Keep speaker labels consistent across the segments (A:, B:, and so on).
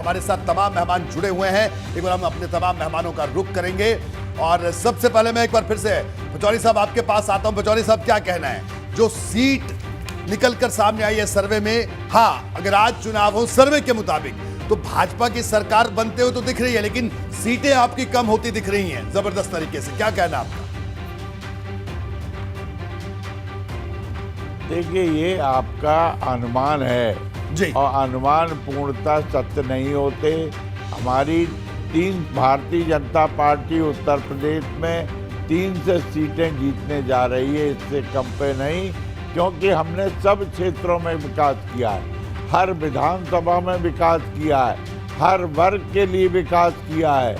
A: हमारे साथ तमाम मेहमान जुड़े हुए हैं। एक बार हम अपने तमाम मेहमानों का रुख करेंगे और सबसे पहले मैं एक बार फिर से पचौरी साहब आपके पास आता हूं। पचौरी साहब, क्या कहना है, जो सीट निकलकर सामने आई है सर्वे में, हाँ अगर आज चुनाव हो सर्वे के मुताबिक तो भाजपा की सरकार बनते हुए तो दिख रही है, लेकिन सीटें आपकी कम होती दिख रही हैं जबरदस्त तरीके से, क्या कहना आपका?
B: देखिए, ये आपका अनुमान है
A: जी।
B: और अनुमान पूर्णतः सत्य नहीं होते। हमारी भारतीय जनता पार्टी उत्तर प्रदेश में 3 से सीटें जीतने जा रही है, इससे कम पे नहीं, क्योंकि हमने सब क्षेत्रों में विकास किया है, हर विधानसभा में विकास किया है, हर वर्ग के लिए विकास किया है,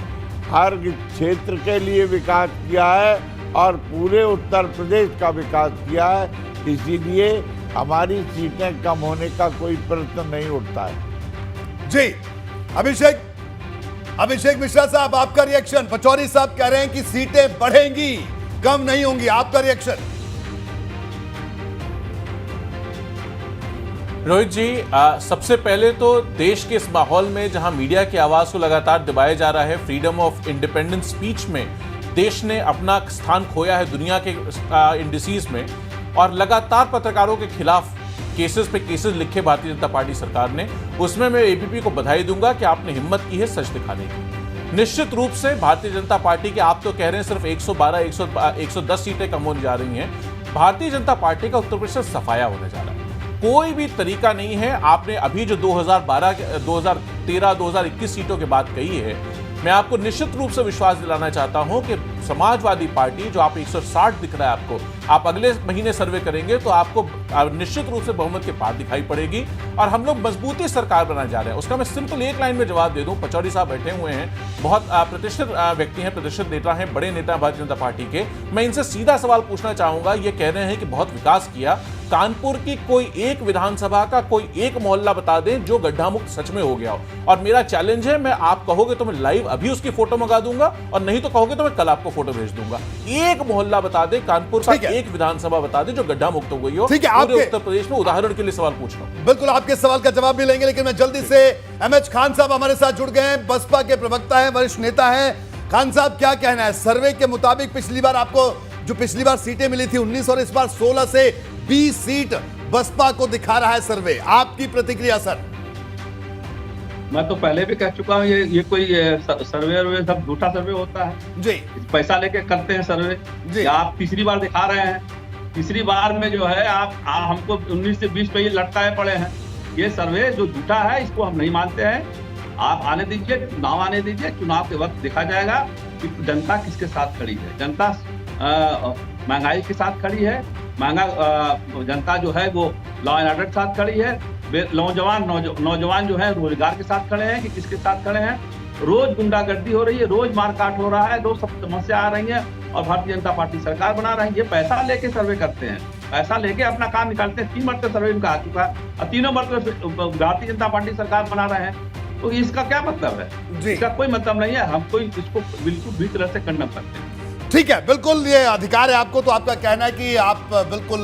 B: हर क्षेत्र के लिए विकास किया है और पूरे उत्तर प्रदेश का विकास किया है। इसीलिए हमारी सीटें कम होने का कोई प्रश्न नहीं उठता है।
A: जी, अभिषेक मिश्रा साहब, आपका रिएक्शन। पचौरी साहब कह रहे हैं कि सीटें बढ़ेंगी, कम नहीं होंगी, आपका रिएक्शन?
C: रोहित जी, सबसे पहले तो देश के इस माहौल में जहां मीडिया की आवाज को लगातार दबाया जा रहा है, फ्रीडम ऑफ इंडिपेंडेंट स्पीच में देश ने अपना स्थान खोया है दुनिया के इंडिसीज में, और लगातार पत्रकारों के खिलाफ केसेस पे केसेस लिखे भारतीय जनता पार्टी सरकार ने, उसमें मैं एबीपी को बधाई दूंगा कि आपने हिम्मत की है सच दिखाने की। निश्चित रूप से भारतीय जनता पार्टी के, आप तो कह रहे हैं सिर्फ 112 110 सीटें कम होने जा रही हैं, भारतीय जनता पार्टी का उत्तर प्रदेश से सफाया होने जा रहा है। कोई भी तरीका नहीं है। आपने अभी जो 2012 2013 2021 सीटों की बात कही है, मैं आपको निश्चित रूप से विश्वास दिलाना चाहता हूं कि समाजवादी पार्टी, जो आप 160 दिख रहा है आपको, आप अगले महीने सर्वे करेंगे तो आपको निश्चित रूप से बहुमत के पार दिखाई पड़ेगी और हम लोग मजबूती सरकार बनाने जा रहे हैं। उसका मैं सिंपल एक लाइन में जवाब दे दूं। पचौरी साहब बैठे हुए हैं, बहुत प्रतिष्ठित व्यक्ति हैं, प्रतिष्ठित नेता हैं, बड़े नेता हैं भारतीय जनता पार्टी के। मैं इनसे सीधा सवाल पूछना चाहूंगा। ये कह रहे हैं कि बहुत विकास किया, कानपुर की कोई एक विधानसभा का कोई एक मोहल्ला बता दें जो गड्ढा मुक्त सच में हो गया हो। और मेरा चैलेंज है, मैं आप कहोगे तो मैं लाइव अभी उसकी फोटो मंगा दूंगा, और नहीं तो कहोगे तो मैं कल आपको फोटो भेज दूंगा। एक मोहल्ला बता दे, कानपुर का एक विधानसभा बता दे जो गड्ढा मुक्त हो गई हो।
A: ठीक है,
C: पूरे उत्तर प्रदेश में उदाहरण के लिए सवाल पूछ रहा हूं।
A: बिल्कुल आपके सवाल का जवाब भी लेंगे, लेकिन मैं जल्दी से एमएच खान साहब हमारे साथ जुड़ गए हैं, बसपा के प्रवक्ता हैं, वरिष्ठ नेता हैं। खान साहब, क्या कहना है? सर्वे के मुताबिक पिछली बार आपको जो पिछली बार सीटें मिली थी 19 और इस बार 16 से 20 सीट बसपा को दिखा रहा है सर्वे, आपकी प्रतिक्रिया सर?
D: मैं तो पहले भी कह चुका हूँ, ये कोई सर्वे सब झूठा सर्वे होता है
A: जी,
D: पैसा लेके करते हैं सर्वे जी। आप तीसरी बार दिखा रहे हैं, तीसरी बार में जो है आप हमको 19 से 20 पे ये लटकाए पड़े हैं। ये सर्वे जो झूठा है इसको हम नहीं मानते हैं। आप आने दीजिए, चुनाव आने दीजिए, चुनाव के वक्त देखा जाएगा कि जनता किसके साथ खड़ी है। जनता महंगाई के साथ खड़ी है, जनता जो है वो लॉ एंड ऑर्डर के साथ खड़ी है, नौजवान जो है रोजगार के साथ खड़े हैं कि किसके साथ खड़े हैं। रोज गुंडागर्दी हो रही है, रोज मारकाट हो रहा है, रोज सब समस्या आ रही है और भारतीय जनता पार्टी सरकार बना रही है। ये पैसा लेके सर्वे करते हैं, पैसा लेके अपना काम निकालते हैं। 3 मरतबा सर्वे इनका आ चुका है और तीनों मरतबा भारतीय जनता पार्टी सरकार बना रहे हैं। तो इसका क्या मतलब है? इसका कोई मतलब नहीं है। हम कोई इसको बिल्कुल भी तरह से कंडम करते हैं।
A: ठीक है, बिल्कुल ये अधिकार है आपको। तो आपका कहना है कि आप बिल्कुल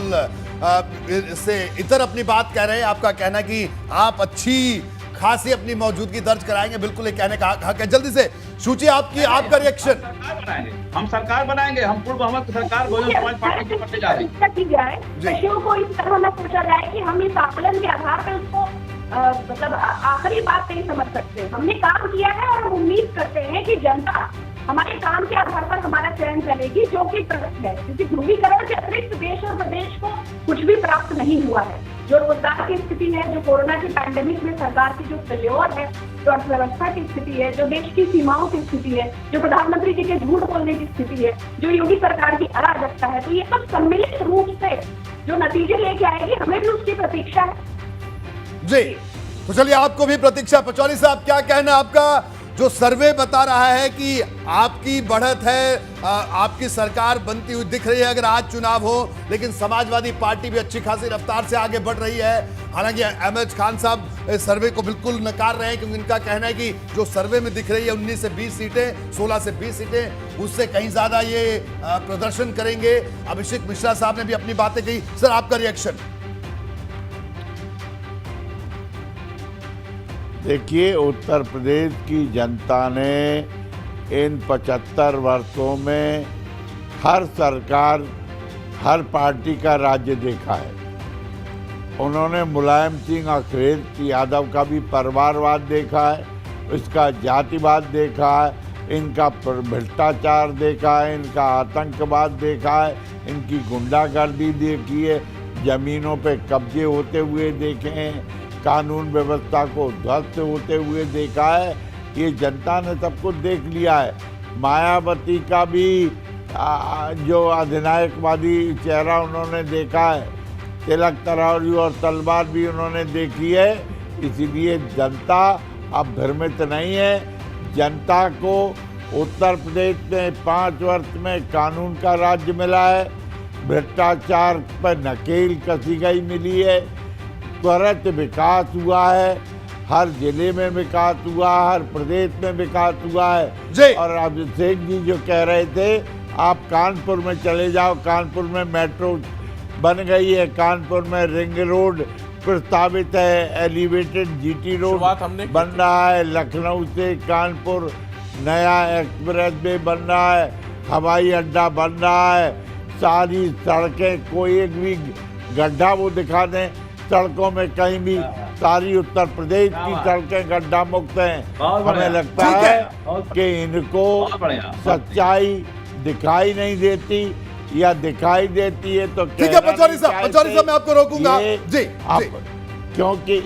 A: इससे इतर अपनी बात कह रहे हैं, आपका कहना है कि आप अच्छी खासी अपनी मौजूदगी दर्ज कराएंगे, बिल्कुल ये कहने का हक है। जल्दी से सूची आपका रिएक्शन।
D: हम सरकार बनाएंगे, हम पूर्व बहुमत सरकार बहुजन समाज पार्टी की बनने जा रही
E: है। को इस तरह न पूछा जाए कि हम इस आकलन के आधार पर उसको मतलब आखिरी बात नहीं समझ सकते। हमने काम किया है और हम उम्मीद करते हैं कि जनता हमारे काम के आधार पर हमारा चयन करेगी, जो कि प्राप्त है, क्योंकि ध्रुवीकरण के अतिरिक्त देश और प्रदेश को कुछ भी प्राप्त नहीं हुआ है। जो रोजगार की स्थिति है, जो कोरोना की पैंडेमिक में सरकार की जो फेल्योर है, जो अर्थव्यवस्था की स्थिति है, जो देश की सीमाओं की स्थिति है, जो प्रधानमंत्री जी के झूठ बोलने की स्थिति है, जो योगी सरकार की अराजकता है, तो ये सब सम्मिलित रूप से जो नतीजे लेके आएगी, हमें भी उसकी प्रतीक्षा है।
A: जी, तो चलिए आपको भी प्रतीक्षा। पचौरी साहब, क्या कहना है आपका? जो सर्वे बता रहा है कि आपकी बढ़त है, आपकी सरकार बनती हुई दिख रही है अगर आज चुनाव हो, लेकिन समाजवादी पार्टी भी अच्छी खासी रफ्तार से आगे बढ़ रही है। हालांकि एमएच खान साहब इस सर्वे को बिल्कुल नकार रहे हैं, क्योंकि इनका कहना है कि जो सर्वे में दिख रही है 19 से 20 सीटें, 16 से 20 सीटें, उससे कहीं ज्यादा ये प्रदर्शन करेंगे। अभिषेक मिश्रा साहब ने भी अपनी बातें कही। सर, आपका रिएक्शन?
B: देखिए, उत्तर प्रदेश की जनता ने इन 75 वर्षों में हर सरकार, हर पार्टी का राज्य देखा है। उन्होंने मुलायम सिंह अखिलेश यादव का भी परिवारवाद देखा है, इसका जातिवाद देखा है, इनका भ्रष्टाचार देखा है, इनका आतंकवाद देखा है, इनकी गुंडागर्दी देखी है, जमीनों पे कब्जे होते हुए देखे हैं, कानून व्यवस्था को ध्वस्त होते हुए देखा है। ये जनता ने सब कुछ देख लिया है। मायावती का भी जो अधिनायकवादी चेहरा उन्होंने देखा है, तिलक तलवार और तलवार भी उन्होंने देखी है। इसीलिए जनता अब भ्रमित नहीं है। जनता को उत्तर प्रदेश में 5 वर्ष में कानून का राज्य मिला है, भ्रष्टाचार पर नकेल कसी गई मिली है, त्वरित विकास हुआ है, हर जिले में विकास हुआ, हर प्रदेश में विकास हुआ है
A: जी।
B: और अभिषेक जी जो कह रहे थे, आप कानपुर में चले जाओ, कानपुर में मेट्रो बन गई है, कानपुर में रिंग रोड प्रस्तावित है, एलिवेटेड जीटी रोड बन रहा है, लखनऊ से कानपुर नया एक्सप्रेस वे बन रहा है, हवाई अड्डा बन रहा है, सारी सड़कें, कोई एक भी गड्ढा वो दिखा दें सड़कों में कहीं भी, सारी उत्तर प्रदेश की सड़कें गड्ढा मुक्त हैं। हमें लगता है कि इनको सच्चाई दिखाई नहीं देती, या दिखाई देती है तो
A: ठीक है पचौरी साहब मैं आपको रोकूंगा जी,
B: क्योंकि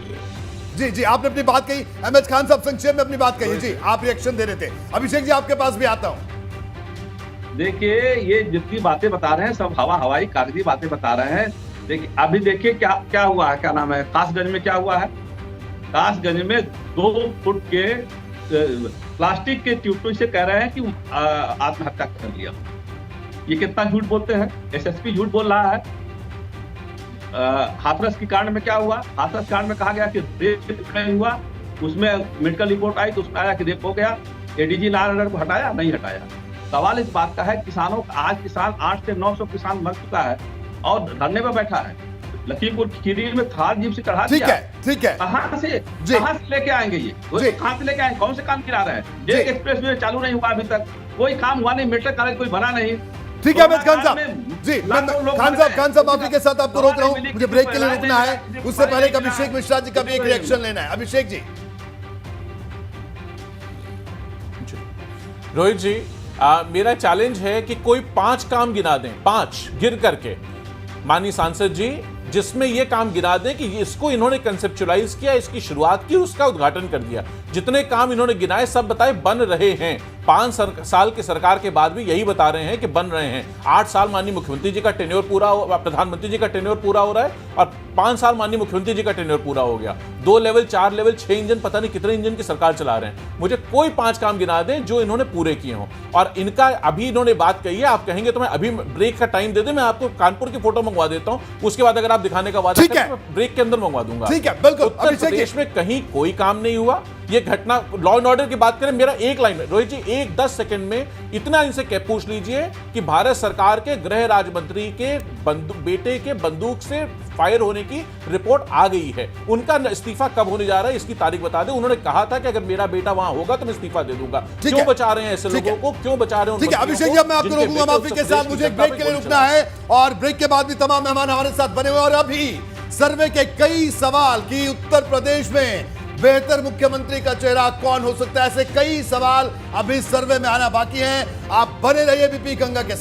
A: जी आपने अपनी बात कही। एमएच खान साहब संक्षेप में अपनी बात कही जी, आप रिएक्शन दे रहे थे। अभिषेक जी आपके पास भी आता हूं।
D: देखिए, ये जितनी बातें बता रहे हैं सब हवाई कागजी बातें बता रहे हैं। देखिए अभी देखिए क्या हुआ है, क्या नाम है, कासगंज में क्या हुआ है। कासगंज में 2 फुट के प्लास्टिक के ट्यूब से कह रहे हैं कि आत्महत्या कर लिया। ये कितना झूठ बोलते हैं। एसएसपी झूठ बोल रहा है। हाथरस की कांड में क्या हुआ, हाथरस कांड में कहा गया कि रेप नहीं हुआ, उसमें मेडिकल रिपोर्ट आई तो उसमें आया कि रेप हो गया। एडीजी नारायण को हटाया, नहीं हटाया। सवाल इस बात का है, किसानों आज किसान 800 से 900 किसान मर चुका है और धरने में बैठा है। लखीमपुर खीरी में थार जीप से चढ़ा दिया।
A: ठीक है
D: कहाँ से लेके आएंगे ये, कहाँ से लेके आएंगे, कौन से काम गिरा रहे हैं। जेक एक्सप्रेस वे चालू नहीं हुआ अभी तक, कोई काम हुआ नहीं, मेडिकल कॉलेज कोई बना नहीं।
A: ठीक है अमित खान साहब जी, खान साहब माफी के साथ आपको रोक रहा हूं, मुझे ब्रेक के लिए रुकना है। उससे पहले अभिषेक मिश्रा जी का भी एक रिएक्शन लेना है। अभिषेक जी।
C: रोहित जी, मेरा चैलेंज है कि कोई 5 काम गिना दें, 5 गिर करके, माननीय सांसद जी, जिसमें यह काम गिना दें कि इसको इन्होंने कंसेप्चुअलाइज किया, इसकी शुरुआत की, उसका उद्घाटन कर दिया। जितने काम इन्होंने गिनाए सब बताए बन रहे हैं। 5 साल की सरकार के बाद भी यही बता रहे हैं कि बन रहे हैं। 8 साल माननीय मुख्यमंत्री जी का टेन्योर पूरा हो, प्रधानमंत्री जी का टेन्योर पूरा हो रहा है और 5 साल माननीय मुख्यमंत्री जी का टेन्योर पूरा हो गया। 2 लेवल 4 लेवल 6 इंजन, पता नहीं कितने इंजन की सरकार चला रहे हैं। मुझे कोई 5 काम गिना दें जो इन्होंने पूरे किए हों। और इनका अभी इन्होंने बात कही है, आप कहेंगे तो मैं अभी ब्रेक का टाइम दे दें, मैं आपको कानपुर की फोटो मंगवा देता हूं, उसके बाद अगर आप दिखाने का वादा करें तो मैं ब्रेक के अंदर मंगवा दूंगा।
A: ठीक है, बिल्कुल।
C: उत्तर प्रदेश में कहीं कोई काम नहीं हुआ। ये घटना, लॉ एंड ऑर्डर की बात करें, मेरा एक लाइन में रोहित जी, 10 सेकंड में इतना इनसे पूछ लीजिए कि भारत सरकार के गृह राज्य मंत्री के बेटे के बंदूक से फायर होने की रिपोर्ट आ गई है। उनका इस्तीफा कब होने जा रहा है इसकी तारीख बता दें। उन्होंने कहा था कि अगर मेरा बेटा वहां होगा तो मैं इस्तीफा दे दूंगा। क्यों बचा रहे हैं ऐसे लोगों को, क्यों बचा रहे हैं?
A: ठीक है अभिषेक जी, मैं आपको रोकूंगा माफी के साथ, मुझे एक ब्रेक के लिए रुकना है और ब्रेक के बाद भी तमाम मेहमान हमारे साथ बने हुए। और अभी सर्वे के कई सवाल कि उत्तर प्रदेश में बेहतर मुख्यमंत्री का चेहरा कौन हो सकता है, ऐसे कई सवाल अभी सर्वे में आना बाकी हैं। आप बने रहिए बीपी गंगा के साथ।